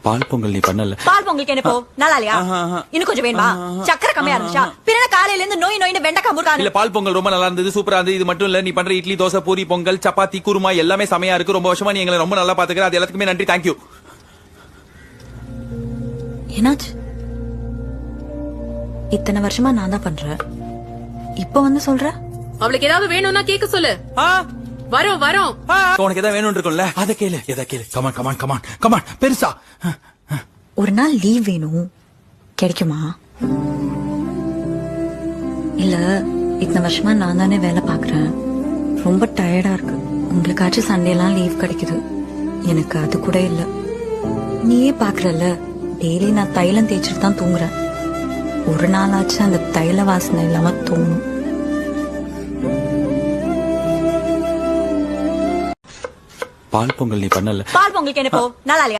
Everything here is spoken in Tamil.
பால் பொங்கல் நீ பண்ணல. பால் பொங்கலுக்கு என்ன போ நல்லா இல்லையா? இன்னும் கொஞ்சம் வேணுமா? சக்கரை கம்மியா இருந்துச்சா? பிறகு காலையில இருந்து நோய் நோயின்னு வெண்டைக்காய் முருகானு. இல்ல பால் பொங்கல் ரொம்ப நல்லா இருந்தது, சூப்பரா இருந்தது. இது மட்டும் இல்ல, நீ பண்ற இட்லி, தோசை, பூரி, பொங்கல், சப்பாத்தி, குருமா எல்லாமே செமையா இருக்கு. ரொம்ப வருஷமா நீ எங்களை ரொம்ப நல்லா பாத்துக்கிற. அது எல்லாத்துக்குமே நன்றி, தேங்க்யூ. என்னாச்சு? இத்தனை வருஷமா நான் தான் பண்றேன், இப்ப வந்து சொல்ற? அவளுக்கு ஏதாவது வேணும்னா கேட்க சொல்லு. வரோம் வரோம். உனக்கு ஏதாவது வேணும் இருக்கும்ல, அதை கேளு, எதை கேளு. கமான் கமான் கமான் கமான், பெருசா. ஒரு நாள் லீவ் வேணும், கிடைக்குமா? இல்ல இத்தனை வருஷமா நான் தானே வேலை பாக்குறேன், ரொம்ப டயர்டா இருக்கு. உங்களுக்காச்சும் சண்டே எல்லாம் லீவ் கிடைக்குது, எனக்கு அது கூட இல்ல. நீயே பாக்குறல்ல, டெய்லி நான் தைலம் தேய்ச்சிட்டு தான் தூங்குறேன். ஒரு நாளாச்சும் அந்த தைல வாசனை இல்லாம தோணும். பால் பொங்கல் நீ பண்ணல. பால் பொங்கலுக்கு என்ன போ நல்லா இல்லையா?